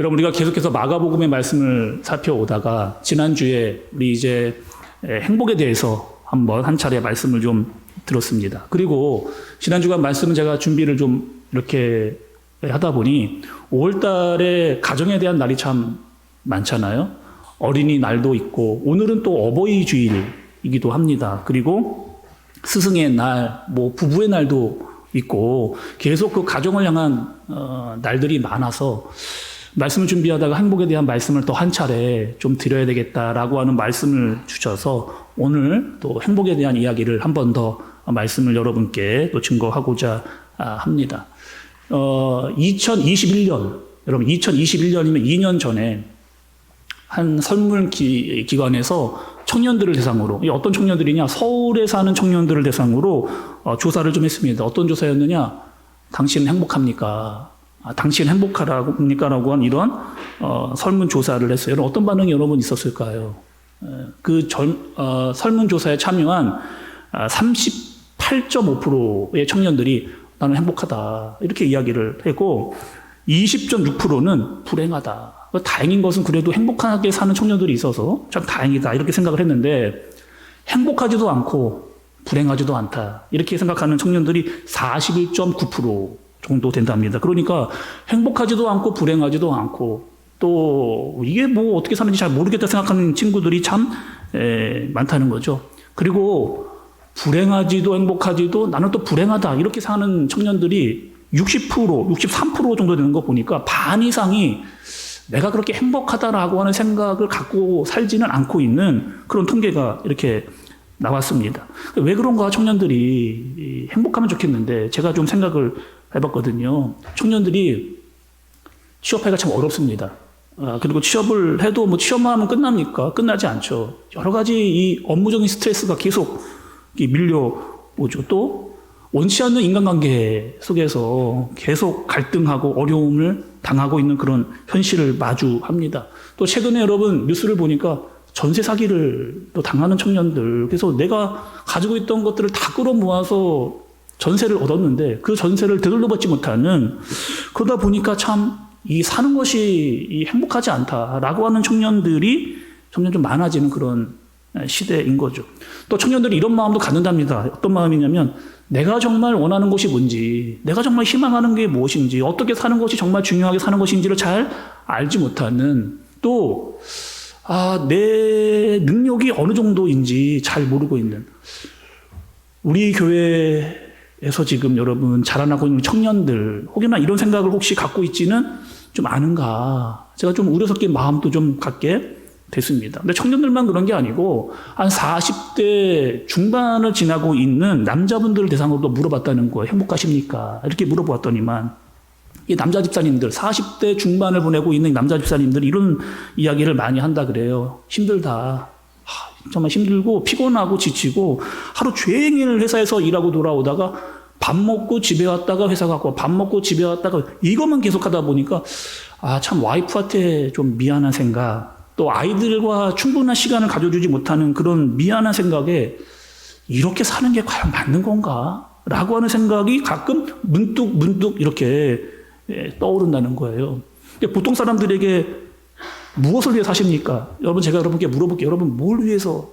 여러분, 우리가 계속해서 마가복음의 말씀을 살펴오다가 지난주에 우리 이제 행복에 대해서 한번 한 차례 말씀을 좀 들었습니다. 그리고 지난 주간 말씀은 제가 준비를 좀 이렇게 하다 보니 5월 달에 가정에 대한 날이 참 많잖아요. 어린이날도 있고 오늘은 또 어버이 주일이기도 합니다. 그리고 스승의 날, 뭐 부부의 날도 있고 계속 그 가정을 향한 날들이 많아서 말씀을 준비하다가 행복에 대한 말씀을 또 한 차례 좀 드려야 되겠다라고 하는 말씀을 주셔서 오늘 또 행복에 대한 이야기를 한 번 더 말씀을 여러분께 또 증거하고자 합니다. 2021년, 여러분 2021년이면 2년 전에 한 설문 기관에서 청년들을 대상으로, 어떤 청년들이냐, 서울에 사는 청년들을 대상으로 조사를 좀 했습니다. 어떤 조사였느냐? 당신은 행복합니까? 당신 행복합니까? 라고 한 이런 설문조사를 했어요. 여러분, 어떤 반응이 여러분 있었을까요? 그 설문조사에 참여한 38.5%의 청년들이 나는 행복하다, 이렇게 이야기를 했고 20.6%는 불행하다. 다행인 것은 그래도 행복하게 사는 청년들이 있어서 참 다행이다, 이렇게 생각을 했는데 행복하지도 않고 불행하지도 않다, 이렇게 생각하는 청년들이 41.9% 정도 된답니다. 그러니까 행복하지도 않고 불행하지도 않고 또 이게 뭐 어떻게 사는지 잘 모르겠다 생각하는 친구들이 참 많다는 거죠. 그리고 불행하지도 행복하지도 나는 또 불행하다, 이렇게 사는 청년들이 60%, 63% 정도 되는 거 보니까 반 이상이 내가 그렇게 행복하다라고 하는 생각을 갖고 살지는 않고 있는 그런 통계가 이렇게 나왔습니다. 왜 그런가, 청년들이 행복하면 좋겠는데 제가 좀 생각을 해봤거든요. 청년들이 취업하기가 참 어렵습니다. 그리고 취업을 해도 뭐 취업만 하면 끝납니까? 끝나지 않죠. 여러 가지 이 업무적인 스트레스가 계속 밀려오죠. 또 원치 않는 인간관계 속에서 계속 갈등하고 어려움을 당하고 있는 그런 현실을 마주합니다. 또 최근에 여러분 뉴스를 보니까 전세 사기를 또 당하는 청년들, 그래서 내가 가지고 있던 것들을 다 끌어모아서 전세를 얻었는데 그 전세를 되돌려받지 못하는, 그러다 보니까 참 이 사는 것이 이 행복하지 않다라고 하는 청년들이 점점 좀 많아지는 그런 시대인 거죠. 또 청년들이 이런 마음도 갖는답니다. 어떤 마음이냐면 내가 정말 원하는 것이 뭔지, 내가 정말 희망하는 게 무엇인지, 어떻게 사는 것이 정말 중요하게 사는 것인지를 잘 알지 못하는, 또 내 능력이 어느 정도인지 잘 모르고 있는, 우리 교회에서 지금 여러분 자라나고 있는 청년들 혹여나 이런 생각을 혹시 갖고 있지는 좀 않은가, 제가 좀 우려 섞인 마음도 좀 갖게 됐습니다. 근데 청년들만 그런 게 아니고 한 40대 중반을 지나고 있는 남자분들을 대상으로도 물어봤다는 거예요. 행복하십니까? 이렇게 물어보았더니만 이 남자 집사님들, 40대 중반을 보내고 있는 남자 집사님들이 이런 이야기를 많이 한다 그래요. 힘들다. 정말 힘들고 피곤하고 지치고 하루 종일 회사에서 일하고 돌아오다가 밥 먹고 집에 왔다가 회사 가고 밥 먹고 집에 왔다가 이것만 계속하다 보니까 참 와이프한테 좀 미안한 생각, 또 아이들과 충분한 시간을 가져주지 못하는 그런 미안한 생각에 이렇게 사는 게 과연 맞는 건가? 라고 하는 생각이 가끔 문득 이렇게 떠오른다는 거예요. 보통 사람들에게 무엇을 위해 사십니까? 여러분, 제가 여러분께 물어볼게요. 여러분 뭘 위해서,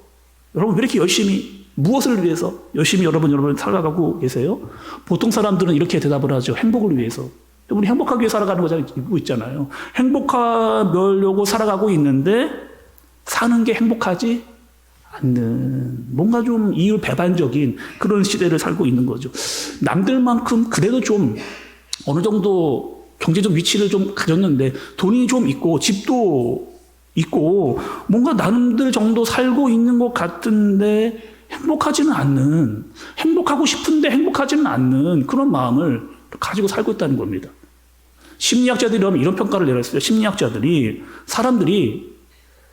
여러분 왜 이렇게 열심히, 무엇을 위해서 열심히 여러분 살아가고 계세요? 보통 사람들은 이렇게 대답을 하죠. 행복을 위해서. 우리 행복하기 위해 살아가는 거 있잖아요. 행복하려고 살아가고 있는데 사는 게 행복하지 않는, 뭔가 좀 이율배반적인 그런 시대를 살고 있는 거죠. 남들만큼 그래도 좀 어느 정도 경제적 위치를 좀 가졌는데 돈이 좀 있고 집도 있고 뭔가 남들 정도 살고 있는 것 같은데 행복하지는 않는, 행복하고 싶은데 행복하지는 않는 그런 마음을 가지고 살고 있다는 겁니다. 심리학자들이 이런 평가를 내렸어요. 심리학자들이 사람들이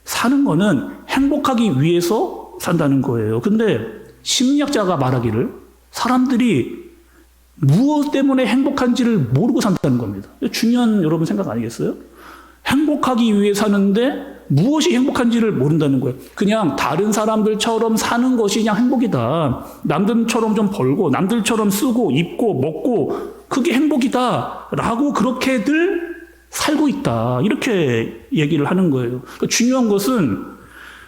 사는 거는 행복하기 위해서 산다는 거예요. 근데 심리학자가 말하기를 사람들이 무엇 때문에 행복한지를 모르고 산다는 겁니다. 중요한 여러분 생각 아니겠어요? 행복하기 위해 사는데 무엇이 행복한지를 모른다는 거예요. 그냥 다른 사람들처럼 사는 것이 그냥 행복이다. 남들처럼 좀 벌고 남들처럼 쓰고 입고 먹고 그게 행복이다 라고 그렇게들 살고 있다. 이렇게 얘기를 하는 거예요. 그러니까 중요한 것은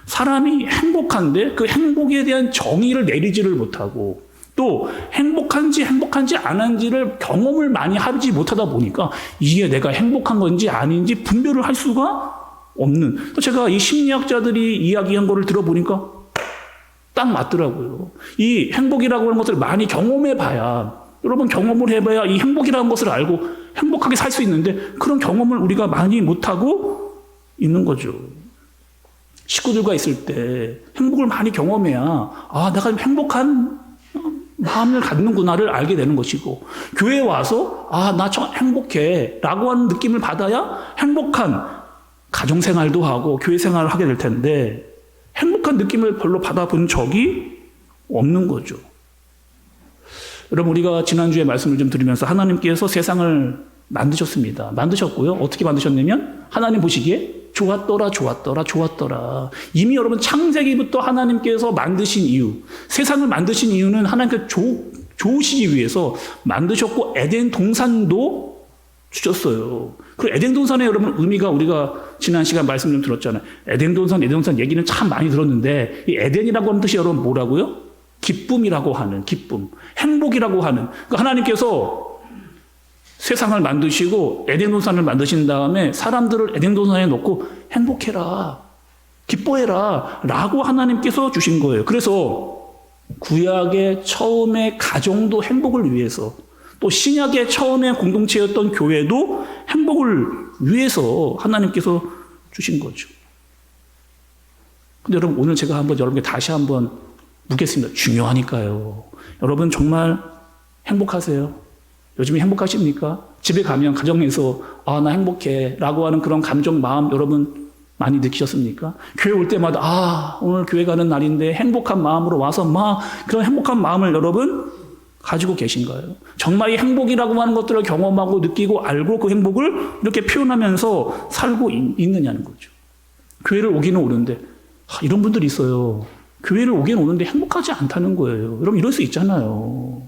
사람이 행복한데 그 행복에 대한 정의를 내리지를 못하고 또 행복한지 안 한지를 경험을 많이 하지 못하다 보니까 이게 내가 행복한 건지 아닌지 분별을 할 수가 없는. 제가 이 심리학자들이 이야기한 거를 들어보니까 딱 맞더라고요. 이 행복이라고 하는 것을 많이 경험해 봐야, 여러분 경험을 해봐야 이 행복이라는 것을 알고 행복하게 살 수 있는데 그런 경험을 우리가 많이 못하고 있는 거죠. 식구들과 있을 때 행복을 많이 경험해야 내가 행복한 마음을 갖는구나를 알게 되는 것이고, 교회에 와서 나 참 행복해 라고 하는 느낌을 받아야 행복한 가정생활도 하고 교회 생활을 하게 될 텐데 행복한 느낌을 별로 받아본 적이 없는 거죠. 여러분, 우리가 지난주에 말씀을 좀 드리면서 하나님께서 세상을 만드셨습니다. 만드셨고요. 어떻게 만드셨냐면 하나님 보시기에 좋았더라. 이미 여러분 창세기부터 하나님께서 만드신 이유, 세상을 만드신 이유는 하나님께서 좋으시기 위해서 만드셨고 에덴 동산도 주셨어요. 그 에덴 동산의 여러분 의미가 우리가 지난 시간 말씀 좀 들었잖아요. 에덴 동산 얘기는 참 많이 들었는데 이 에덴이라고 하는 뜻이 여러분 뭐라고요? 기쁨이라고 하는, 기쁨, 행복이라고 하는. 그러니까 하나님께서 세상을 만드시고 에덴 동산을 만드신 다음에 사람들을 에덴 동산에 놓고 행복해라, 기뻐해라 라고 하나님께서 주신 거예요. 그래서 구약의 처음의 가정도 행복을 위해서, 또 신약의 처음의 공동체였던 교회도 행복을 위해서 하나님께서 주신 거죠. 근데 여러분, 오늘 제가 여러분께 다시 한번 묻겠습니다. 중요하니까요. 여러분 정말 행복하세요? 요즘에 행복하십니까? 집에 가면 가정에서 나 행복해 라고 하는 그런 감정, 마음 여러분 많이 느끼셨습니까? 교회 올 때마다 오늘 교회 가는 날인데 행복한 마음으로 와서 그런 행복한 마음을 여러분 가지고 계신가요? 정말 이 행복이라고 하는 것들을 경험하고 느끼고 알고 그 행복을 이렇게 표현하면서 살고 있느냐는 거죠. 교회를 오기는 오는데 이런 분들이 있어요. 교회를 오기는 오는데 행복하지 않다는 거예요. 여러분 이럴 수 있잖아요.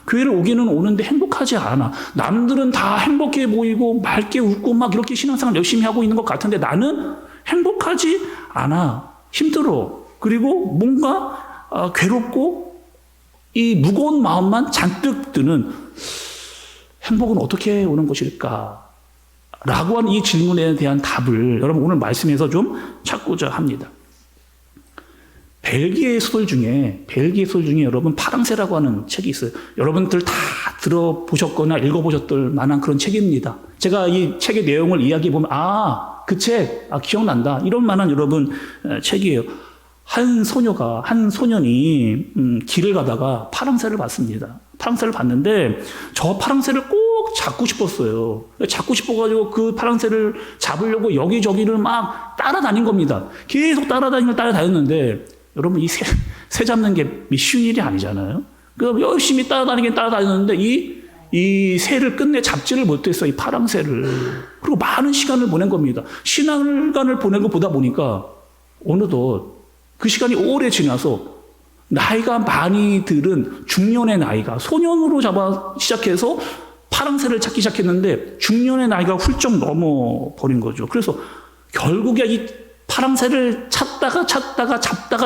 교회를 오기는 오는데 행복하지 않아. 남들은 다 행복해 보이고 맑게 웃고 이렇게 신앙생활 열심히 하고 있는 것 같은데 나는 행복하지 않아. 힘들어. 그리고 뭔가 괴롭고 이 무거운 마음만 잔뜩 드는, 행복은 어떻게 오는 것일까? 라고 하는 이 질문에 대한 답을 여러분 오늘 말씀에서 좀 찾고자 합니다. 벨기에 소설 중에 여러분 파랑새라고 하는 책이 있어요. 여러분들 다 들어보셨거나 읽어보셨을 만한 그런 책입니다. 제가 이 책의 내용을 이야기해보면 그 책 기억난다 이런 만한 여러분 책이에요. 한 소년이 길을 가다가 파랑새를 봤습니다. 파랑새를 봤는데 저 파랑새를 꼭 잡고 싶었어요. 잡고 싶어가지고 그 파랑새를 잡으려고 여기저기를 따라다닌 겁니다. 계속 따라다녔는데 여러분 이 새 잡는 게 쉬운 일이 아니잖아요. 그럼 열심히 따라다녔는데 이 새를 끝내 잡지를 못했어요. 이 파랑새를. 그리고 많은 시간을 보낸 겁니다. 시간을 보내고 보다 보니까 어느덧 그 시간이 오래 지나서 나이가 많이 들은 중년의 나이가, 소년으로 시작해서 파랑새를 찾기 시작했는데 중년의 나이가 훌쩍 넘어버린 거죠. 그래서 결국에 이 파랑새를 찾다가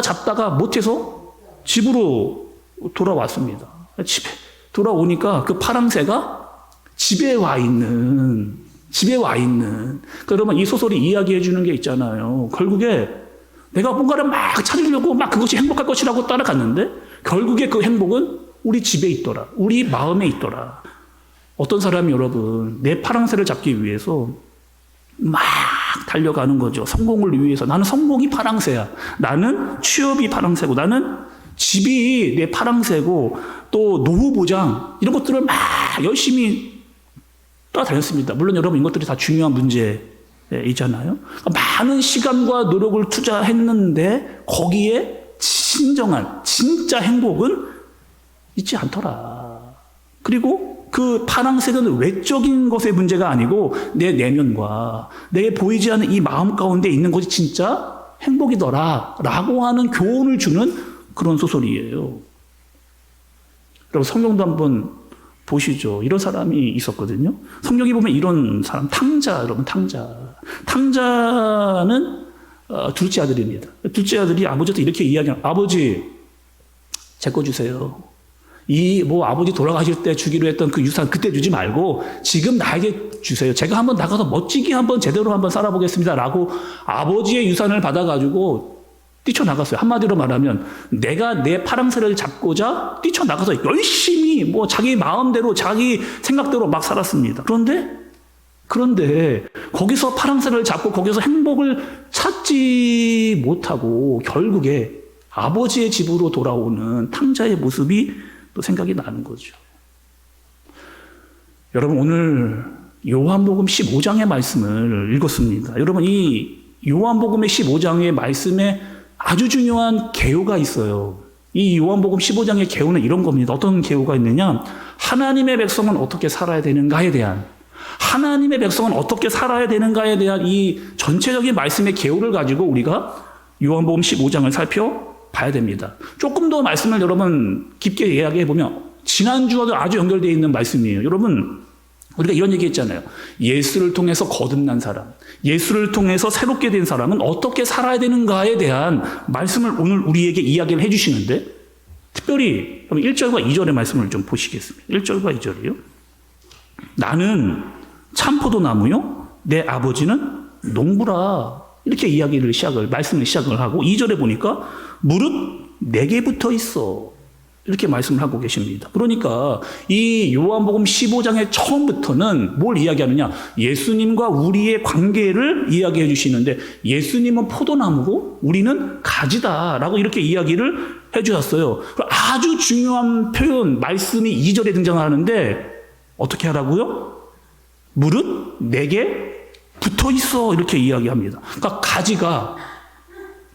잡다가 못해서 집으로 돌아왔습니다. 집에 돌아오니까 그 파랑새가 집에 와 있는. 그러니까 여러분 이 소설이 이야기해 주는 게 있잖아요. 결국에 내가 뭔가를 찾으려고 그것이 행복할 것이라고 따라갔는데 결국에 그 행복은 우리 집에 있더라. 우리 마음에 있더라. 어떤 사람이 여러분 내 파랑새를 잡기 위해서 달려가는 거죠. 성공을 위해서. 나는 성공이 파랑새야. 나는 취업이 파랑새고, 나는 집이 내 파랑새고, 또 노후 보장 이런 것들을 열심히 따라다녔습니다. 물론 여러분 이것들이 다 중요한 문제이잖아요. 많은 시간과 노력을 투자했는데 거기에 진짜 행복은 있지 않더라. 그리고 그 파랑새는 외적인 것의 문제가 아니고 내 내면과 내 보이지 않는 이 마음 가운데 있는 것이 진짜 행복이더라 라고 하는 교훈을 주는 그런 소설이에요. 여러분 성경도 한번 보시죠. 이런 사람이 있었거든요. 성경에 보면 이런 사람, 탕자, 여러분, 탕자. 탕자는 둘째 아들입니다. 둘째 아들이 아버지한테 이렇게 이야기해요. 아버지, 제 거 주세요. 아버지 돌아가실 때 주기로 했던 그 유산 그때 주지 말고 지금 나에게 주세요. 제가 한번 나가서 멋지게 한번 제대로 한번 살아보겠습니다. 라고 아버지의 유산을 받아가지고 뛰쳐나갔어요. 한마디로 말하면 내가 내 파랑새를 잡고자 뛰쳐나가서 열심히 자기 마음대로 자기 생각대로 막 살았습니다. 그런데 거기서 파랑새를 잡고 거기서 행복을 찾지 못하고 결국에 아버지의 집으로 돌아오는 탕자의 모습이 또 생각이 나는 거죠. 여러분, 오늘 요한복음 15장의 말씀을 읽었습니다. 여러분, 이 요한복음의 15장의 말씀에 아주 중요한 개요가 있어요. 이 요한복음 15장의 개요는 이런 겁니다. 어떤 개요가 있느냐? 하나님의 백성은 어떻게 살아야 되는가에 대한, 하나님의 백성은 어떻게 살아야 되는가에 대한 이 전체적인 말씀의 개요를 가지고 우리가 요한복음 15장을 살펴봐야 됩니다. 조금 더 말씀을 여러분 깊게 이야기해 보면 지난주와도 아주 연결되어 있는 말씀이에요. 여러분, 우리가 이런 얘기 했잖아요. 예수를 통해서 거듭난 사람, 예수를 통해서 새롭게 된 사람은 어떻게 살아야 되는가에 대한 말씀을 오늘 우리에게 이야기를 해주시는데, 특별히 1절과 2절의 말씀을 좀 보시겠습니다. 1절과 2절이요. 나는 참포도나무요, 내 아버지는 농부라. 이렇게 말씀을 시작을 하고, 2절에 보니까 무릇 내게 붙어 있어. 이렇게 말씀을 하고 계십니다. 그러니까 이 요한복음 15장의 처음부터는 뭘 이야기하느냐? 예수님과 우리의 관계를 이야기해 주시는데, 예수님은 포도나무고 우리는 가지다라고 이렇게 이야기를 해 주셨어요. 아주 중요한 표현, 말씀이 2절에 등장하는데 어떻게 하라고요? 무릇 내게 붙어 있어. 이렇게 이야기합니다. 그러니까 가지가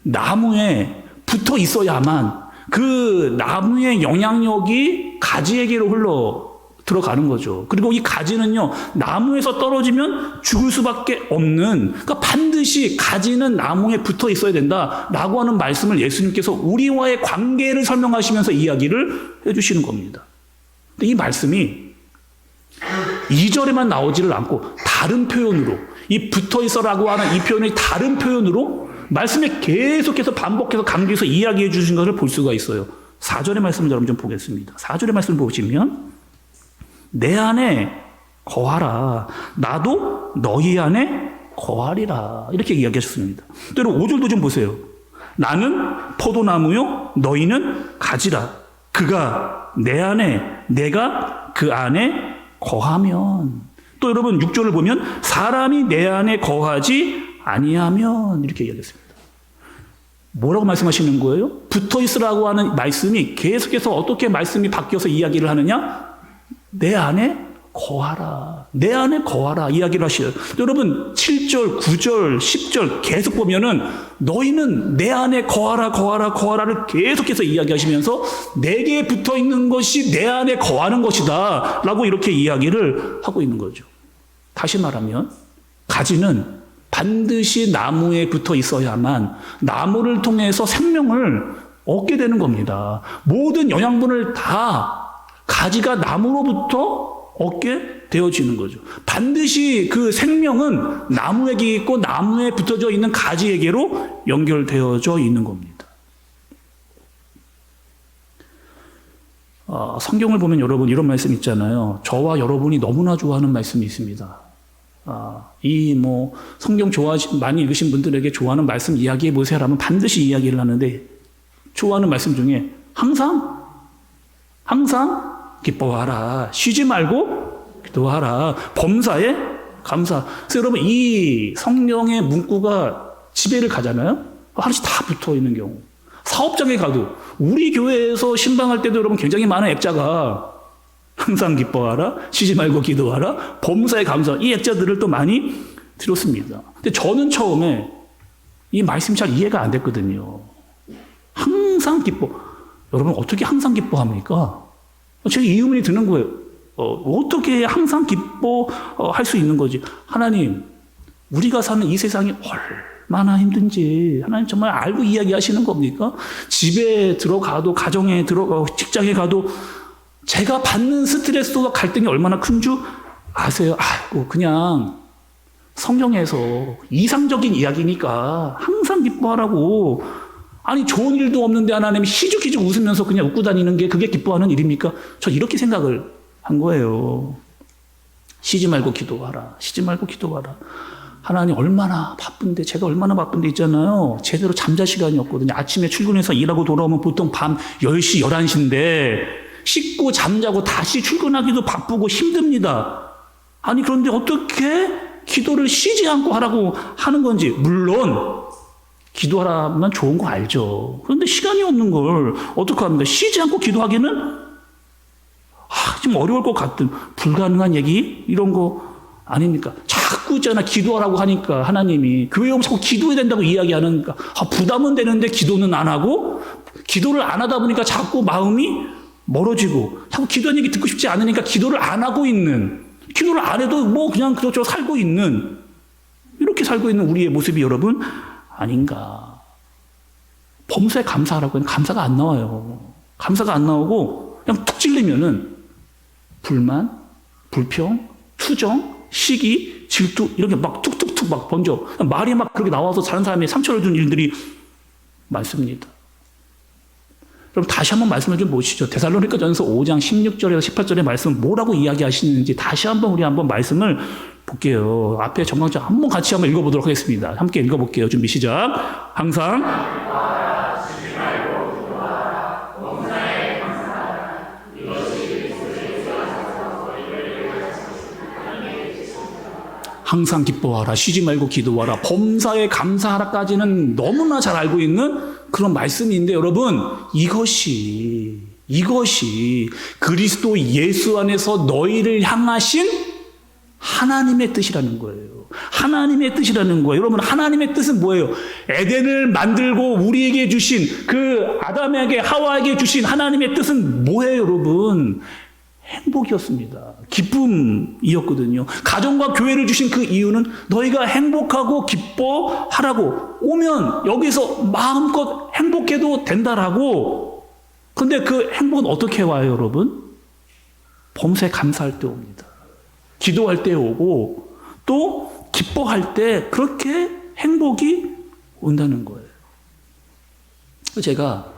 나무에 붙어 있어야만 그 나무의 영향력이 가지에게로 흘러 들어가는 거죠. 그리고 이 가지는요, 나무에서 떨어지면 죽을 수밖에 없는, 그러니까 반드시 가지는 나무에 붙어 있어야 된다라고 하는 말씀을 예수님께서 우리와의 관계를 설명하시면서 이야기를 해주시는 겁니다. 근데 이 말씀이 2절에만 나오지를 않고 다른 표현으로, 이 붙어 있어라고 하는 이 표현이 다른 표현으로 말씀에 계속해서 반복해서 강조해서 이야기해 주신 것을 볼 수가 있어요. 4절의 말씀을 여러분 좀 보겠습니다. 4절의 말씀을 보시면 내 안에 거하라, 나도 너희 안에 거하리라. 이렇게 이야기하셨습니다. 또 여러분 5절도 좀 보세요. 나는 포도나무요, 너희는 가지라. 그가 내 안에, 내가 그 안에 거하면. 또 여러분 6절을 보면 사람이 내 안에 거하지 아니하면. 이렇게 이야기했습니다. 뭐라고 말씀하시는 거예요? 붙어 있으라고 하는 말씀이 계속해서 어떻게 말씀이 바뀌어서 이야기를 하느냐? 내 안에 거하라. 내 안에 거하라. 이야기를 하시요. 여러분 7절, 9절, 10절 계속 보면은 너희는 내 안에 거하라, 거하라, 거하라를 계속해서 이야기하시면서 내게 붙어 있는 것이 내 안에 거하는 것이다 라고 이렇게 이야기를 하고 있는 거죠. 다시 말하면 가지는 반드시 나무에 붙어 있어야만 나무를 통해서 생명을 얻게 되는 겁니다. 모든 영양분을 다 가지가 나무로부터 얻게 되어지는 거죠. 반드시 그 생명은 나무에게 있고 나무에 붙어져 있는 가지에게로 연결되어져 있는 겁니다. 성경을 보면 여러분 이런 말씀 있잖아요. 저와 여러분이 너무나 좋아하는 말씀이 있습니다. 성경 많이 읽으신 분들에게 좋아하는 말씀 이야기해 보세요라면 반드시 이야기를 하는데, 좋아하는 말씀 중에 항상 기뻐하라, 쉬지 말고 기도하라, 범사에 감사. 그래서 여러분 이 성경의 문구가 집에를 가잖아요. 하나씩 다 붙어 있는 경우. 사업장에 가도, 우리 교회에서 신방할 때도 여러분 굉장히 많은 액자가 항상 기뻐하라, 쉬지 말고 기도하라, 범사에 감사, 이 액자들을 또 많이 들었습니다. 근데 저는 처음에 이 말씀이 잘 이해가 안 됐거든요. 항상 기뻐. 여러분 어떻게 항상 기뻐합니까? 제가 이 의문이 드는 거예요. 어떻게 항상 기뻐할 수 있는 거지? 하나님, 우리가 사는 이 세상이 얼마나 힘든지 하나님 정말 알고 이야기하시는 겁니까? 집에 들어가도, 가정에 직장에 가도 제가 받는 스트레스와 갈등이 얼마나 큰 줄 아세요? 아이고, 그냥 성경에서 이상적인 이야기니까 항상 기뻐하라고. 아니, 좋은 일도 없는데 하나님이 희죽희죽 웃으면서 그냥 웃고 다니는 게 그게 기뻐하는 일입니까? 저 이렇게 생각을 한 거예요. 쉬지 말고 기도하라. 쉬지 말고 기도하라. 하나님 얼마나 바쁜데, 제가 얼마나 바쁜데 있잖아요. 제대로 잠잘 시간이 없거든요. 아침에 출근해서 일하고 돌아오면 보통 밤 10시, 11시인데 씻고 잠자고 다시 출근하기도 바쁘고 힘듭니다. 아니, 그런데 어떻게 기도를 쉬지 않고 하라고 하는 건지. 물론 기도하라면 좋은 거 알죠. 그런데 시간이 없는 걸 어떻게 합니까? 쉬지 않고 기도하기는 좀 어려울 것 같은, 불가능한 얘기 이런 거 아닙니까? 자꾸 있잖아, 기도하라고 하니까 하나님이 교회 오면 자꾸 기도해야 된다고 이야기하니까 부담은 되는데 기도는 안 하고, 기도를 안 하다 보니까 자꾸 마음이 멀어지고, 자꾸 기도하는 얘기 듣고 싶지 않으니까 기도를 안 하고 있는, 기도를 안 해도 뭐 그냥 그렇죠 살고 있는, 이렇게 살고 있는 우리의 모습이 여러분 아닌가. 범사에 감사하라고 하면 감사가 안 나와요. 감사가 안 나오고 그냥 툭 찔리면은 불만, 불평, 투정, 시기, 질투 이렇게 막 툭툭툭 막 번져. 말이 막 그렇게 나와서 다른 사람이 상처를 준 일들이 많습니다. 그럼 다시 한번 말씀을 좀 보시죠. 데살로니가전서 5장 16절에서 18절의 말씀 뭐라고 이야기하시는지 다시 한번 우리 한번 말씀을 볼게요. 앞에 정강장 한번 같이 한번 읽어보도록 하겠습니다. 함께 읽어볼게요. 준비 시작. 항상 항상 기뻐하라, 쉬지 말고 기도하라, 범사에 감사하라까지는 너무나 잘 알고 있는 그런 말씀인데 여러분, 이것이 그리스도 예수 안에서 너희를 향하신 하나님의 뜻이라는 거예요. 하나님의 뜻이라는 거예요. 여러분, 하나님의 뜻은 뭐예요? 에덴을 만들고 우리에게 주신, 그 아담에게 하와에게 주신 하나님의 뜻은 뭐예요, 여러분? 행복이었습니다. 기쁨이었거든요. 가정과 교회를 주신 그 이유는 너희가 행복하고 기뻐하라고, 오면 여기서 마음껏 행복해도 된다라고. 근데 그 행복은 어떻게 와요, 여러분? 범사에 감사할 때 옵니다. 기도할 때 오고 또 기뻐할 때 그렇게 행복이 온다는 거예요. 제가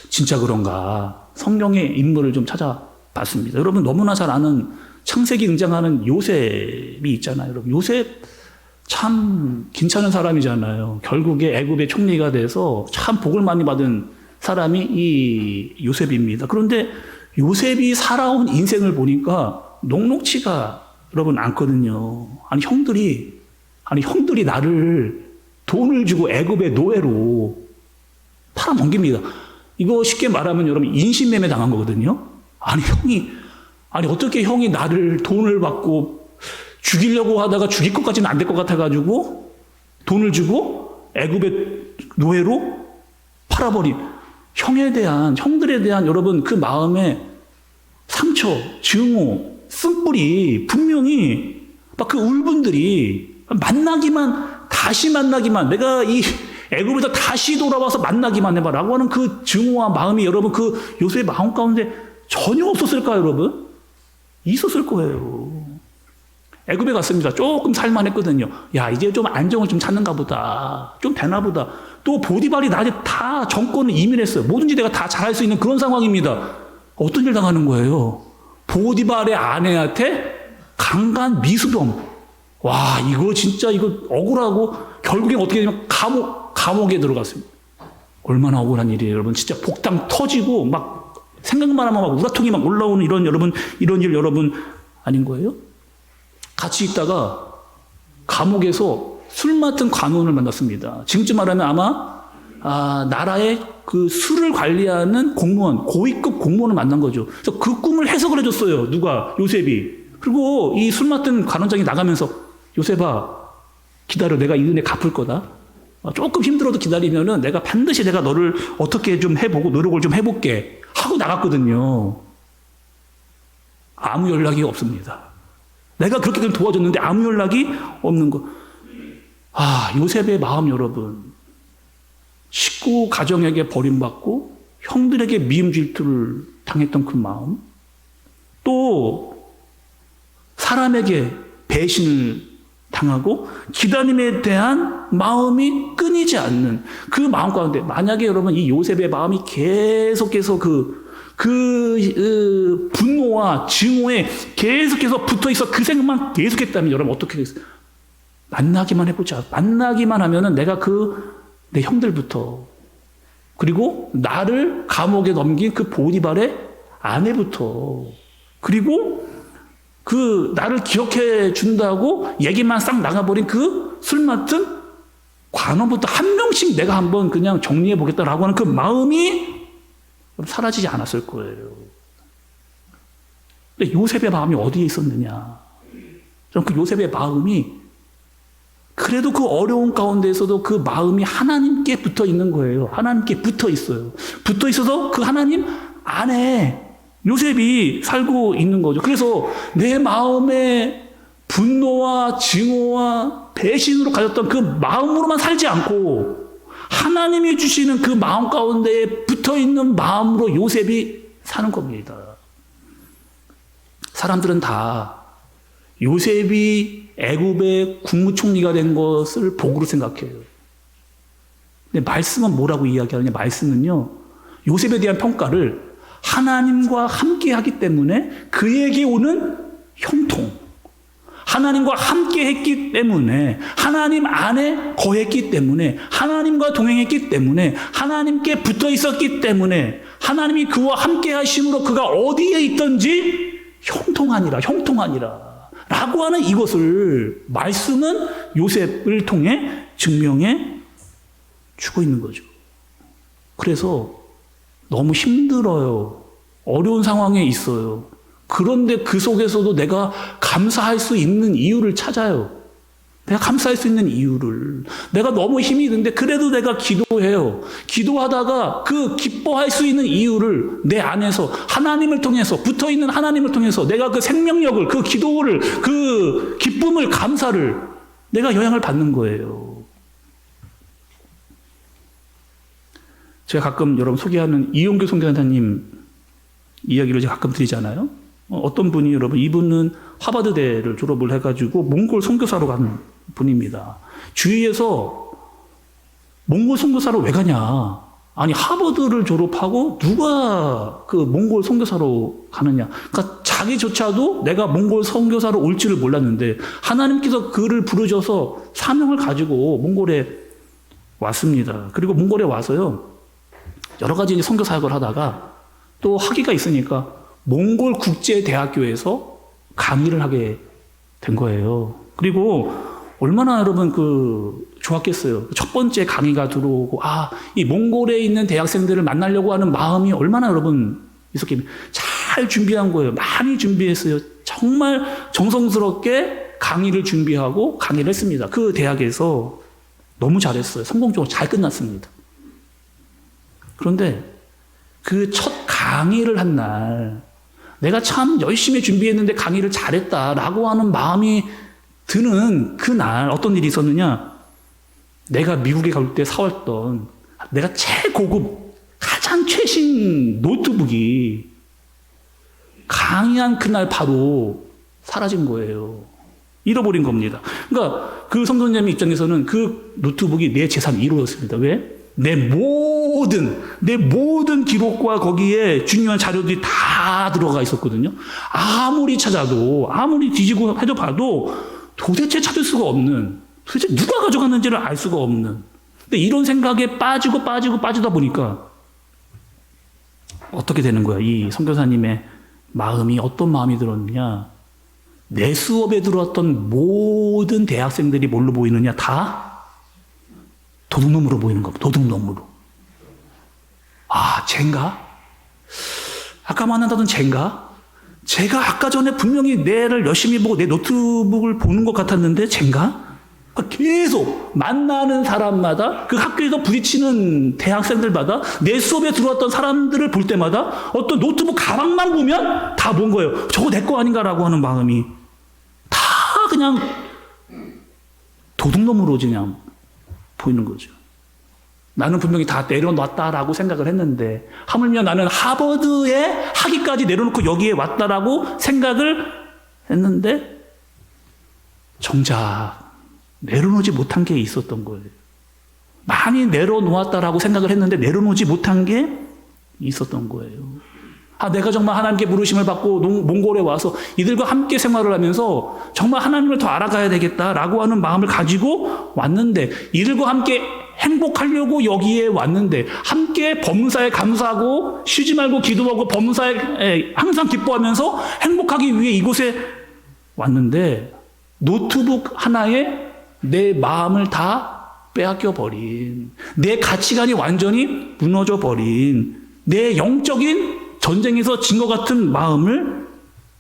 진짜 그런가 성경의 인물을 좀 찾아봤습니다. 여러분 너무나 잘 아는 창세기 등장하는 요셉이 있잖아요. 여러분 요셉 참 괜찮은 사람이잖아요. 결국에 애굽의 총리가 돼서 참 복을 많이 받은 사람이 이 요셉입니다. 그런데 요셉이 살아온 인생을 보니까 녹록치가 여러분 않거든요. 아니 형들이 나를 돈을 주고 애굽의 노예로 팔아넘깁니다. 이거 쉽게 말하면 여러분 인신매매 당한 거거든요. 아니 어떻게 형이 나를 돈을 받고 죽이려고 하다가 죽일 것까지는 안 될 것 같아가지고 돈을 주고 애굽의 노예로 팔아버린 형들에 대한 여러분 그 마음의 상처, 증오, 쓴뿌리 분명히 막 그 울분들이 다시 만나기만, 내가 이 애굽에서 다시 돌아와서 만나기만 해봐라고 하는 그 증오와 마음이 여러분 그 요셉의 마음 가운데 전혀 없었을까요, 여러분? 있었을 거예요. 애굽에 갔습니다. 조금 살만했거든요. 야, 이제 좀 안정을 좀 찾는가 보다. 좀 되나 보다. 또 보디발이 나한테 다 정권을 이민했어요. 뭐든지 내가 다 잘할 수 있는 그런 상황입니다. 어떤 일 당하는 거예요? 보디발의 아내한테 강간 미수범. 와, 이거 진짜 이거 억울하고 결국엔 어떻게 되냐면 감옥에 들어갔습니다. 얼마나 억울한 일이에요, 여러분. 진짜 복당 터지고 막 생각만 하면 막 우라통이 막 올라오는 이런 일 여러분 아닌 거예요? 같이 있다가 감옥에서 술 맡은 관원을 만났습니다. 지금쯤 말하면 아마 나라의 그 술을 관리하는 공무원, 고위급 공무원을 만난 거죠. 그래서 그 꿈을 해석을 해줬어요. 누가? 요셉이. 그리고 이 술 맡은 관원장이 나가면서 요셉아, 기다려. 내가 이 은혜 갚을 거다. 조금 힘들어도 기다리면은 내가 반드시 내가 너를 어떻게 좀 해보고 노력을 좀 해볼게 하고 나갔거든요. 아무 연락이 없습니다. 내가 그렇게 좀 도와줬는데 아무 연락이 없는 거. 요셉의 마음 여러분. 식구 가정에게 버림받고 형들에게 미움 질투를 당했던 그 마음. 또 사람에게 배신을 당하고 기다림에 대한 마음이 끊이지 않는 그 마음 가운데, 만약에 여러분 이 요셉의 마음이 계속해서 분노와 증오에 계속해서 붙어 있어 그 생각만 계속했다면 여러분 어떻게 되겠어요? 만나기만 해보자. 만나기만 하면은 내가 내 형들부터, 그리고 나를 감옥에 넘긴 그 보디발의 아내부터, 그리고 나를 기억해 준다고 얘기만 싹 나가버린 그 술 맡은 관원부터 한 명씩 내가 한번 그냥 정리해 보겠다라고 하는 그 마음이 사라지지 않았을 거예요. 근데 요셉의 마음이 어디에 있었느냐? 저는 그 요셉의 마음이 그래도 그 어려운 가운데에서도 그 마음이 하나님께 붙어 있는 거예요. 하나님께 붙어 있어요. 붙어 있어서 그 하나님 안에 요셉이 살고 있는 거죠. 그래서 내 마음에 분노와 증오와 배신으로 가졌던 그 마음으로만 살지 않고 하나님이 주시는 그 마음 가운데에 붙어 있는 마음으로 요셉이 사는 겁니다. 사람들은 다 요셉이 애굽의 국무총리가 된 것을 복으로 생각해요. 근데 말씀은 뭐라고 이야기하느냐? 말씀은요, 요셉에 대한 평가를 하나님과 함께 하기 때문에 그에게 오는 형통, 하나님과 함께 했기 때문에, 하나님 안에 거했기 때문에, 하나님과 동행했기 때문에, 하나님께 붙어 있었기 때문에, 하나님이 그와 함께 하심으로 그가 어디에 있든지 형통하니라 라고 하는 이것을 말씀은 요셉을 통해 증명해 주고 있는 거죠. 그래서 너무 힘들어요. 어려운 상황에 있어요. 그런데 그 속에서도 내가 감사할 수 있는 이유를 찾아요. 내가 감사할 수 있는 이유를. 내가 너무 힘이 드는데 그래도 내가 기도해요. 기도하다가 그 기뻐할 수 있는 이유를 내 안에서 하나님을 통해서, 붙어있는 하나님을 통해서 내가 그 생명력을, 그 기도를, 그 기쁨을, 감사를 내가 영향을 받는 거예요. 제가 가끔 여러분 소개하는 이용규 선교사님 이야기를 제가 가끔 드리잖아요. 어떤 분이, 여러분 이분은 하버드대를 졸업을 해가지고 몽골 선교사로 간 분입니다. 주위에서 몽골 선교사로 왜 가냐? 아니 하버드를 졸업하고 누가 그 몽골 선교사로 가느냐? 그러니까 자기조차도 내가 몽골 선교사로 올 줄을 몰랐는데 하나님께서 그를 부르셔서 사명을 가지고 몽골에 왔습니다. 그리고 몽골에 와서요, 여러 가지 선교 사역을 하다가 또 학위가 있으니까 몽골 국제대학교에서 강의를 하게 된 거예요. 그리고 얼마나 여러분 좋았겠어요. 첫 번째 강의가 들어오고, 이 몽골에 있는 대학생들을 만나려고 하는 마음이 얼마나 여러분 있었겠어요. 잘 준비한 거예요. 많이 준비했어요. 정말 정성스럽게 강의를 준비하고 강의를 했습니다. 그 대학에서 너무 잘했어요. 성공적으로 잘 끝났습니다. 그런데 그 첫 강의를 한 날, 내가 참 열심히 준비했는데 강의를 잘했다라고 하는 마음이 드는 그날 어떤 일이 있었느냐? 내가 미국에 갈 때 사왔던 내가 최고급, 가장 최신 노트북이 강의한 그날 바로 사라진 거예요. 잃어버린 겁니다. 그러니까 그 성도님 입장에서는 그 노트북이 내 재산 1호였습니다. 왜? 내 모든 기록과 거기에 중요한 자료들이 다 들어가 있었거든요. 아무리 찾아도, 아무리 뒤지고 해도 봐도 도대체 찾을 수가 없는, 도대체 누가 가져갔는지를 알 수가 없는. 근데 이런 생각에 빠지다 보니까 어떻게 되는 거야? 이 선교사님의 마음이 어떤 마음이 들었느냐? 내 수업에 들어왔던 모든 대학생들이 뭘로 보이느냐? 다 도둑놈으로 보이는 겁니다. 도둑놈으로. 쟤인가? 아까 만난다던 쟤인가? 쟤가 아까 전에 분명히 내를 열심히 보고 내 노트북을 보는 것 같았는데 쟤인가? 계속 만나는 사람마다, 그 학교에서 부딪히는 대학생들마다, 내 수업에 들어왔던 사람들을 볼 때마다 어떤 노트북 가방만 보면 다 본 거예요. 저거 내 거 아닌가라고 하는 마음이 다 그냥 도둑놈으로 그냥 보이는 거죠. 나는 분명히 다 내려놨다라고 생각을 했는데, 하물며 나는 하버드에 학위까지 내려놓고 여기에 왔다라고 생각을 했는데, 정작 내려놓지 못한 게 있었던 거예요. 많이 내려놓았다라고 생각을 했는데 내려놓지 못한 게 있었던 거예요. 내가 정말 하나님께 부르심을 받고 몽골에 와서 이들과 함께 생활을 하면서 정말 하나님을 더 알아가야 되겠다라고 하는 마음을 가지고 왔는데, 이들과 함께 행복하려고 여기에 왔는데, 함께 범사에 감사하고 쉬지 말고 기도하고 범사에 항상 기뻐하면서 행복하기 위해 이곳에 왔는데, 노트북 하나에 내 마음을 다 빼앗겨 버린, 내 가치관이 완전히 무너져 버린, 내 영적인 전쟁에서 진 것 같은 마음을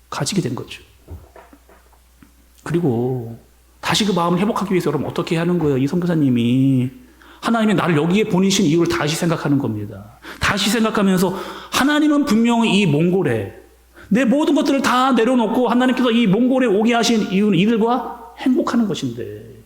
가지게 된 거죠. 그리고 다시 그 마음을 회복하기 위해서 여러분 어떻게 하는 거예요? 이 선교사님이 하나님이 나를 여기에 보내신 이유를 다시 생각하는 겁니다. 다시 생각하면서 하나님은 분명히 이 몽골에 내 모든 것들을 다 내려놓고 하나님께서 이 몽골에 오게 하신 이유는 이들과 행복하는 것인데,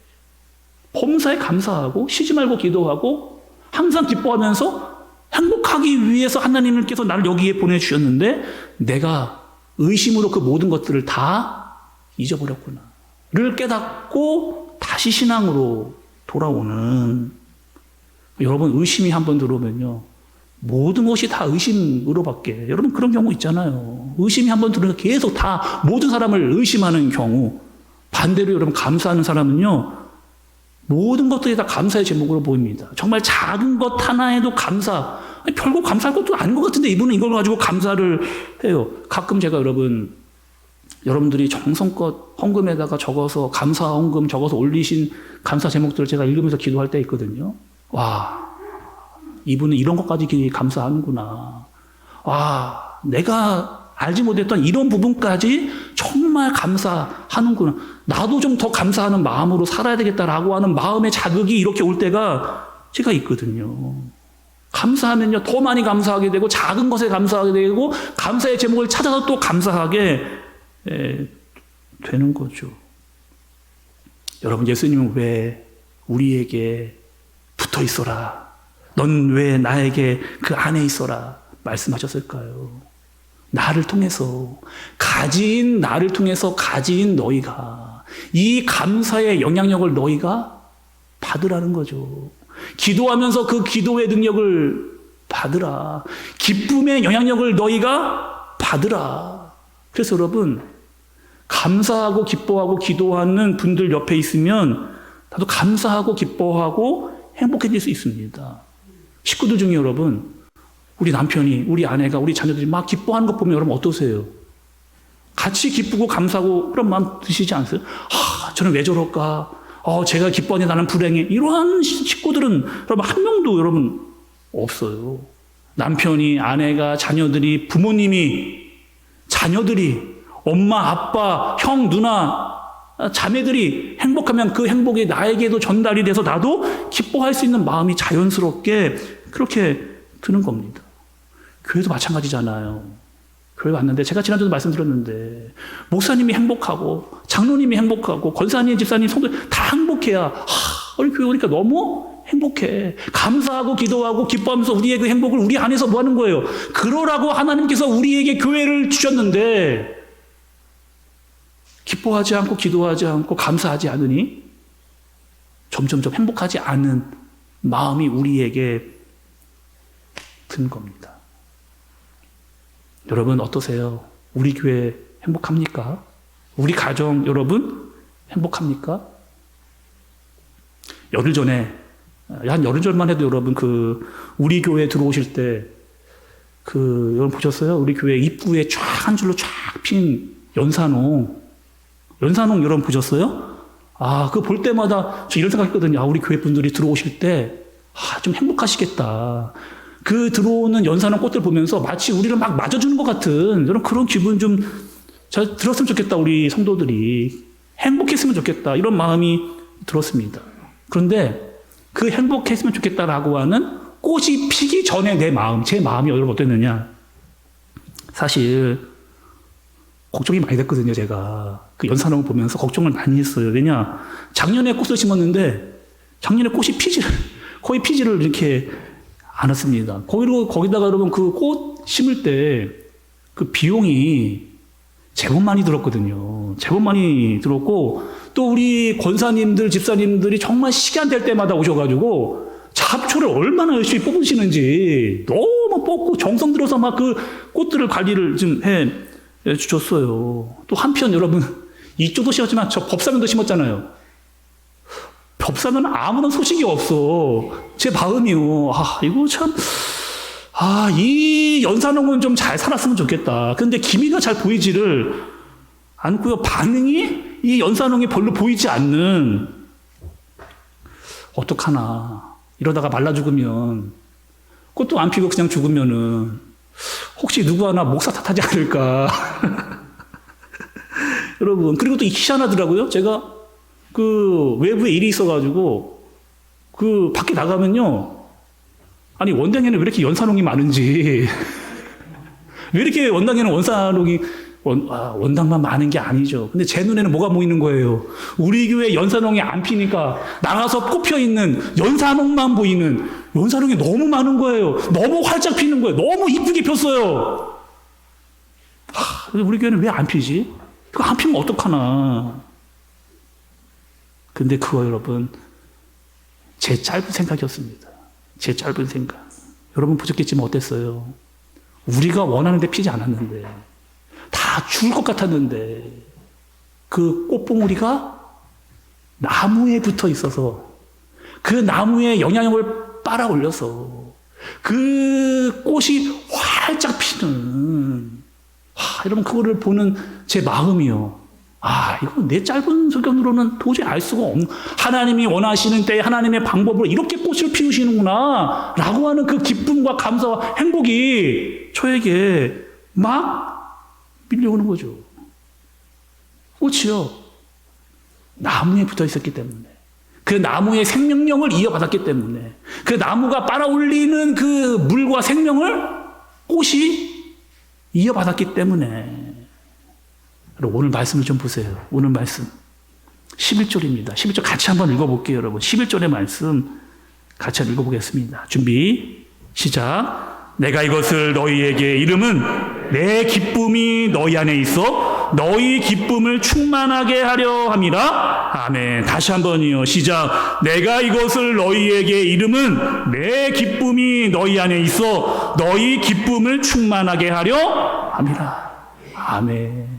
범사에 감사하고 쉬지 말고 기도하고 항상 기뻐하면서 행복하기 위해서 하나님께서 나를 여기에 보내주셨는데 내가 의심으로 그 모든 것들을 다 잊어버렸구나를 깨닫고 다시 신앙으로 돌아오는, 여러분 의심이 한번 들어오면요 모든 것이 다 의심으로밖에, 여러분 그런 경우 있잖아요. 의심이 한번 들어오면 계속 다 모든 사람을 의심하는 경우. 반대로 여러분 감사하는 사람은요 모든 것들이 다 감사의 제목으로 보입니다. 정말 작은 것 하나에도 감사. 별거 감사할 것도 아닌 것 같은데 이분은 이걸 가지고 감사를 해요. 가끔 제가 여러분들이 정성껏 헌금에다가 적어서 감사 헌금 적어서 올리신 감사 제목들을 제가 읽으면서 기도할 때 있거든요. 와, 이분은 이런 것까지 감사하는구나. 와, 내가 알지 못했던 이런 부분까지 정말 감사하는구나. 나도 좀 더 감사하는 마음으로 살아야 되겠다라고 하는 마음의 자극이 이렇게 올 때가 제가 있거든요. 감사하면요 더 많이 감사하게 되고 작은 것에 감사하게 되고 감사의 제목을 찾아서 또 감사하게 되는 거죠. 여러분, 예수님은 왜 우리에게 붙어 있어라, 넌 왜 나에게 그 안에 있어라 말씀하셨을까요? 나를 통해서, 가진 나를 통해서 가진 너희가 이 감사의 영향력을 너희가 받으라는 거죠. 기도하면서 그 기도의 능력을 받으라. 기쁨의 영향력을 너희가 받으라. 그래서 여러분, 감사하고 기뻐하고 기도하는 분들 옆에 있으면 나도 감사하고 기뻐하고 행복해질 수 있습니다. 식구들 중에 여러분, 우리 남편이, 우리 아내가, 우리 자녀들이 막 기뻐하는 것 보면 여러분 어떠세요? 같이 기쁘고 감사하고 그런 마음 드시지 않으세요? 저는 왜 저럴까? 제가 기뻐하니 나는 불행해. 이러한 식구들은 여러분 한 명도 여러분 없어요. 남편이, 아내가, 자녀들이, 부모님이, 자녀들이, 엄마, 아빠, 형, 누나, 자매들이 행복하면 그 행복이 나에게도 전달이 돼서 나도 기뻐할 수 있는 마음이 자연스럽게 그렇게 드는 겁니다. 교회도 마찬가지잖아요. 교회 왔는데 제가 지난주도 말씀드렸는데 목사님이 행복하고 장로님이 행복하고 권사님, 집사님, 성도 다 행복해야 우리 교회 오니까 너무 행복해. 감사하고 기도하고 기뻐하면서 우리의 그 행복을 우리 안에서 뭐 하는 거예요? 그러라고 하나님께서 우리에게 교회를 주셨는데 기뻐하지 않고 기도하지 않고 감사하지 않으니 점점점 행복하지 않은 마음이 우리에게 든 겁니다. 여러분 어떠세요? 우리 교회 행복합니까? 우리 가정 여러분 행복합니까? 열흘 전에, 한 열흘 전만 해도 여러분 우리 교회 들어오실 때 여러분 보셨어요? 우리 교회 입구에 쫙 한 줄로 쫙 핀 연산홍 여러분 보셨어요? 그거 볼 때마다 저 이런 생각했거든요. 우리 교회 분들이 들어오실 때 좀 행복하시겠다. 그 들어오는 연산홍 꽃들 보면서 마치 우리를 막 맞아주는 것 같은 이런 그런 기분 좀 잘 들었으면 좋겠다. 우리 성도들이 행복했으면 좋겠다. 이런 마음이 들었습니다. 그런데 그 행복했으면 좋겠다라고 하는 꽃이 피기 전에 제 마음이 여러분 어땠느냐. 사실 걱정이 많이 됐거든요. 제가 그 연산홍을 보면서 걱정을 많이 했어요. 왜냐, 작년에 꽃을 심었는데 작년에 꽃이 거의 피지를 이렇게 않았습니다. 거기다가 여러분 그 꽃 심을 때 그 비용이 제법 많이 들었거든요. 제법 많이 들었고, 또 우리 권사님들, 집사님들이 정말 시간 될 때마다 오셔가지고 잡초를 얼마나 열심히 뽑으시는지 너무 뽑고 정성 들어서 막 그 꽃들을 관리를 좀 해 주셨어요. 또 한편 여러분, 이쪽도 심었지만 저 법사면도 심었잖아요. 법사면 아무런 소식이 없어. 제 마음이요. 이거 참, 이 연산홍은 좀 잘 살았으면 좋겠다. 근데 기미가 잘 보이지를 않고요. 반응이 이 연산홍이 별로 보이지 않는, 어떡하나. 이러다가 말라 죽으면, 꽃도 안 피고 그냥 죽으면은, 혹시 누구 하나 목사 탓하지 않을까. 여러분, 그리고 또 희한하더라고요. 제가 그 외부에 일이 있어가지고, 그 밖에 나가면요. 아니, 원당에는 왜 이렇게 연산홍이 많은지. 왜 이렇게 원당에는 원당만 많은 게 아니죠. 근데 제 눈에는 뭐가 보이는 거예요? 우리 교회 연산홍이 안 피니까 나가서 꼽혀 있는 연산홍만 보이는, 연산홍이 너무 많은 거예요. 너무 활짝 피는 거예요. 너무 이쁘게 폈어요. 우리 교회는 왜 안 피지? 그거 안 피면 어떡하나. 근데 그거 여러분, 제 짧은 생각이었습니다. 제 짧은 생각. 여러분 보셨겠지만 어땠어요? 우리가 원하는데 피지 않았는데, 다 죽을 것 같았는데, 그 꽃봉우리가 나무에 붙어 있어서, 그 나무에 영양을 빨아 올려서, 그 꽃이 활짝 피는, 여러분 그거를 보는 제 마음이요. 이거 내 짧은 소견으로는 도저히 알 수가 없는, 하나님이 원하시는 때에 하나님의 방법으로 이렇게 꽃을 피우시는구나 라고 하는 그 기쁨과 감사와 행복이 저에게 막 밀려오는 거죠. 꽃이요, 나무에 붙어 있었기 때문에, 그 나무의 생명력을 이어받았기 때문에, 그 나무가 빨아올리는 그 물과 생명을 꽃이 이어받았기 때문에. 오늘 말씀을 좀 보세요. 오늘 말씀 11절입니다. 11절 같이 한번 읽어볼게요. 여러분 11절의 말씀 같이 한번 읽어보겠습니다. 준비 시작. 내가 이것을 너희에게 이름은 내 기쁨이 너희 안에 있어 너희 기쁨을 충만하게 하려 함이라. 아멘. 다시 한번이요. 시작. 내가 이것을 너희에게 이름은 내 기쁨이 너희 안에 있어 너희 기쁨을 충만하게 하려 함이라. 아멘.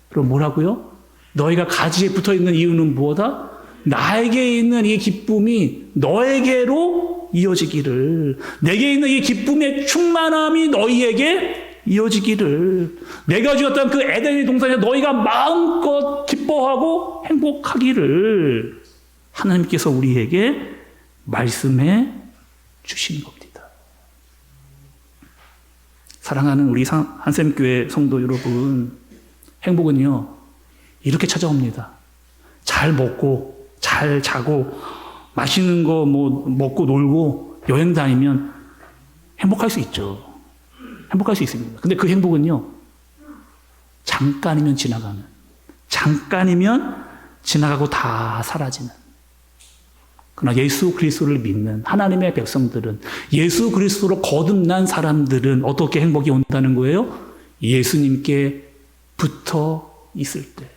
그럼 뭐라고요? 너희가 가지에 붙어있는 이유는 무엇이다? 나에게 있는 이 기쁨이 너에게로 이어지기를, 내게 있는 이 기쁨의 충만함이 너희에게 이어지기를, 내가 주었던 그 에덴의 동산에 너희가 마음껏 기뻐하고 행복하기를 하나님께서 우리에게 말씀해 주시는 겁니다. 사랑하는 우리 한샘교회 성도 여러분, 행복은요, 이렇게 찾아옵니다. 잘 먹고, 잘 자고, 맛있는 거 먹고 놀고, 여행 다니면 행복할 수 있죠. 행복할 수 있습니다. 근데 그 행복은요, 잠깐이면 지나가는, 잠깐이면 지나가고 다 사라지는. 그러나 예수 그리스도를 믿는 하나님의 백성들은, 예수 그리스도로 거듭난 사람들은 어떻게 행복이 온다는 거예요? 예수님께 붙어 있을 때,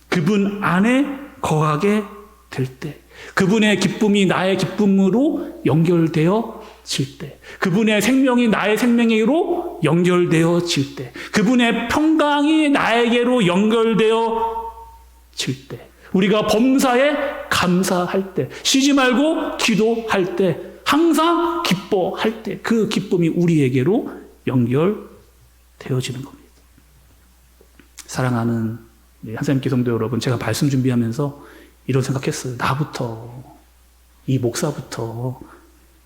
그분 안에 거하게 될 때, 그분의 기쁨이 나의 기쁨으로 연결되어질 때, 그분의 생명이 나의 생명으로 연결되어질 때, 그분의 평강이 나에게로 연결되어질 때, 우리가 범사에 감사할 때, 쉬지 말고 기도할 때, 항상 기뻐할 때, 그 기쁨이 우리에게로 연결되어지는 겁니다. 사랑하는 한샘교회 성도 여러분, 제가 말씀 준비하면서 이런 생각했어요. 나부터, 이 목사부터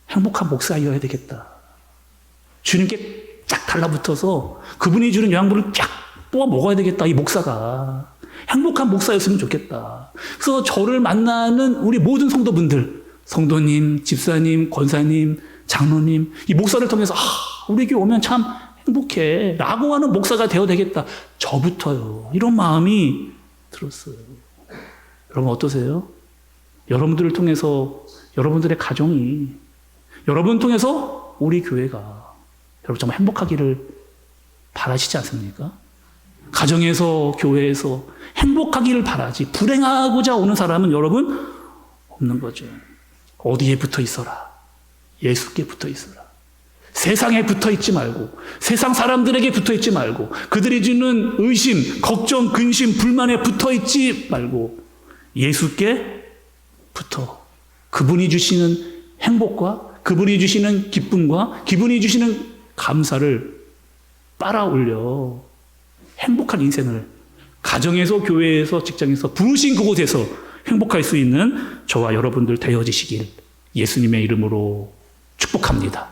행복한 목사여야 되겠다. 주님께 쫙 달라붙어서 그분이 주는 영양분을 쫙 뽑아 먹어야 되겠다. 이 목사가 행복한 목사였으면 좋겠다. 그래서 저를 만나는 우리 모든 성도분들, 성도님, 집사님, 권사님, 장로님, 이 목사를 통해서 우리 교회 오면 참 행복해 라고 하는 목사가 되어야 되겠다. 저부터요. 이런 마음이 들었어요. 여러분 어떠세요? 여러분들을 통해서 여러분들의 가정이, 여러분 통해서 우리 교회가 여러분 정말 행복하기를 바라시지 않습니까? 가정에서, 교회에서 행복하기를 바라지 불행하고자 오는 사람은 여러분 없는 거죠. 어디에 붙어 있어라? 예수께 붙어 있어라. 세상에 붙어 있지 말고, 세상 사람들에게 붙어 있지 말고, 그들이 주는 의심, 걱정, 근심, 불만에 붙어 있지 말고 예수께 붙어 그분이 주시는 행복과 그분이 주시는 기쁨과 그분이 주시는 감사를 빨아 올려 행복한 인생을 가정에서, 교회에서, 직장에서, 부르신 그곳에서 행복할 수 있는 저와 여러분들 되어지시길 예수님의 이름으로 축복합니다.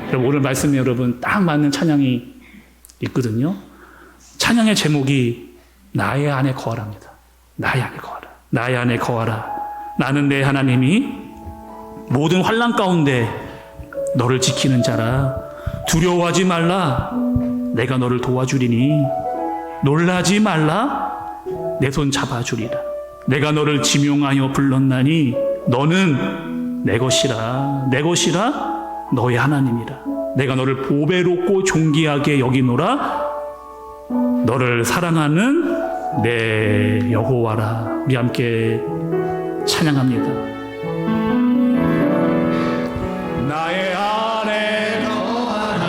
여러분, 오늘 말씀에 여러분 딱 맞는 찬양이 있거든요. 찬양의 제목이 나의 안에 거하라입니다. 나의 안에 거하라. 나의 안에 거하라. 나는 내 하나님이 모든 환난 가운데 너를 지키는 자라. 두려워하지 말라. 내가 너를 도와주리니. 놀라지 말라. 내 손 잡아주리라. 내가 너를 지명하여 불렀나니 너는 내 것이라. 내 것이라. 너의 하나님이라. 내가 너를 보배롭고 존귀하게 여기노라. 너를 사랑하는 내 여호와라. 우리 함께 찬양합니다. 나의 안에 거하라.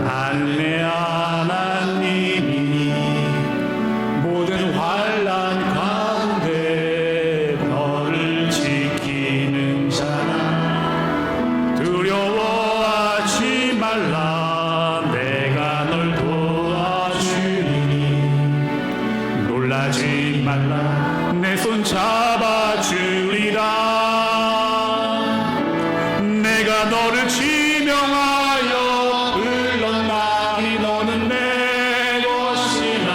나는 내 하나님이 모든 환난 가운데 너를 지키는 자라. 두려워하지 말라. 내가 널 도와주리니. 놀라지 말라. 내 손 잡아주리라. 내가 너를 지명하여 불렀나니 너는 내 것이라.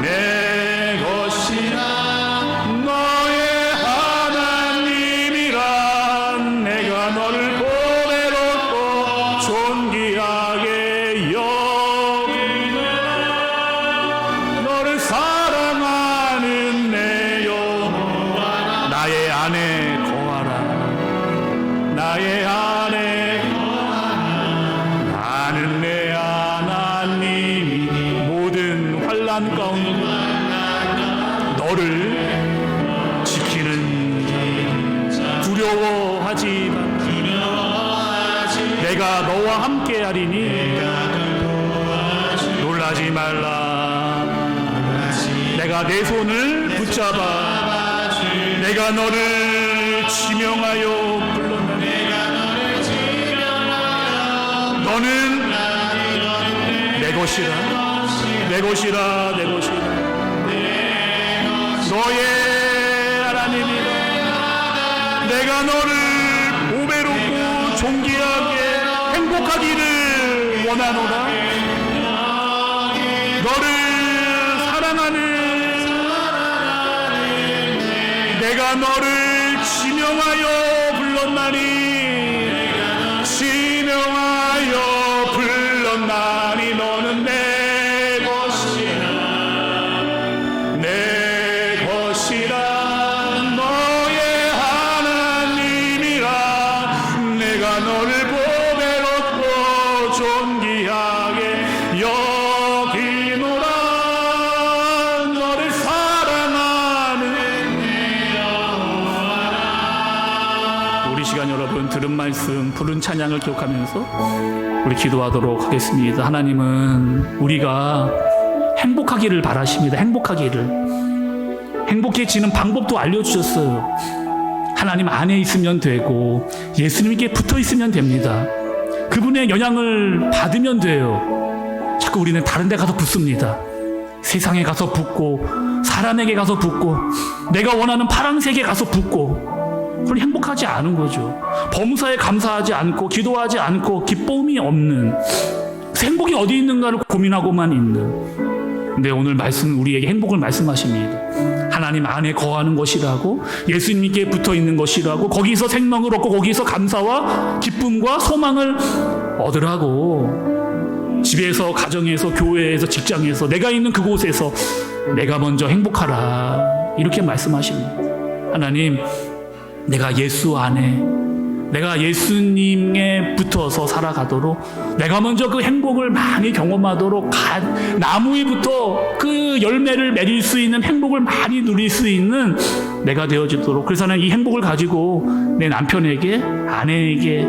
내 것이라. 너의 하나님이라. 내가 너를 보배롭고 존귀하게 여기노라. 너를 사랑하는 내 여호와. 나의 안에 거하라. 나의 안에 나는 내 하나님이 모든 환난 가운데 너를 지키는 두려워하지 마. 내가 너와 함께 하리니 놀라지 말라. 내가 내 손을 붙잡아 내가 너를 지명하여 너는 내 것이라. 내 것이라. 내 것이라. 너의 하나님이라. 내가 너를 보배롭고 존귀하게 행복하기를 원하노라. 너를 사랑하는 내가 너를 지명하여 불렀나니. 지명하여 불렀나니 너는 내 것이라. 내 것이라. 너의 하나님이라. 내가 너를 보배롭고 존귀하게 여기노라. 너를 사랑하는 우리 시간 여러분 들은 말씀, 부른 찬양을 기억하면서 우리 기도하도록 하겠습니다. 하나님은 우리가 행복하기를 바라십니다. 행복하기를. 행복해지는 방법도 알려주셨어요. 하나님 안에 있으면 되고 예수님께 붙어 있으면 됩니다. 그분의 영향을 받으면 돼요. 자꾸 우리는 다른 데 가서 붙습니다. 세상에 가서 붙고 사람에게 가서 붙고 내가 원하는 파란색에 가서 붙고 그걸 행복하지 않은 거죠. 범사에 감사하지 않고 기도하지 않고 기쁨이 없는, 행복이 어디 있는가를 고민하고만 있는. 근데 오늘 말씀 우리에게 행복을 말씀하십니다. 하나님 안에 거하는 것이라고, 예수님께 붙어 있는 것이라고, 거기서 생명을 얻고 거기서 감사와 기쁨과 소망을 얻으라고. 집에서, 가정에서, 교회에서, 직장에서, 내가 있는 그곳에서 내가 먼저 행복하라, 이렇게 말씀하십니다. 하나님, 내가 예수 안에, 내가 예수님에 붙어서 살아가도록, 내가 먼저 그 행복을 많이 경험하도록, 나무 위부터 그 열매를 맺을 수 있는 행복을 많이 누릴 수 있는 내가 되어지도록, 그래서 나는 이 행복을 가지고 내 남편에게, 아내에게,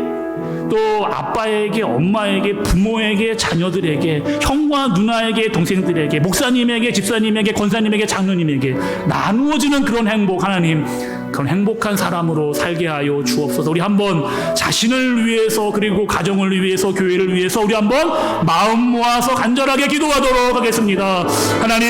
또 아빠에게, 엄마에게, 부모에게, 자녀들에게, 형과 누나에게, 동생들에게, 목사님에게, 집사님에게, 권사님에게, 장로님에게 나누어지는 그런 행복, 하나님, 그런 행복한 사람으로 살게 하여 주옵소서. 우리 한번 자신을 위해서, 그리고 가정을 위해서, 교회를 위해서 우리 한번 마음 모아서 간절하게 기도하도록 하겠습니다. 하나님,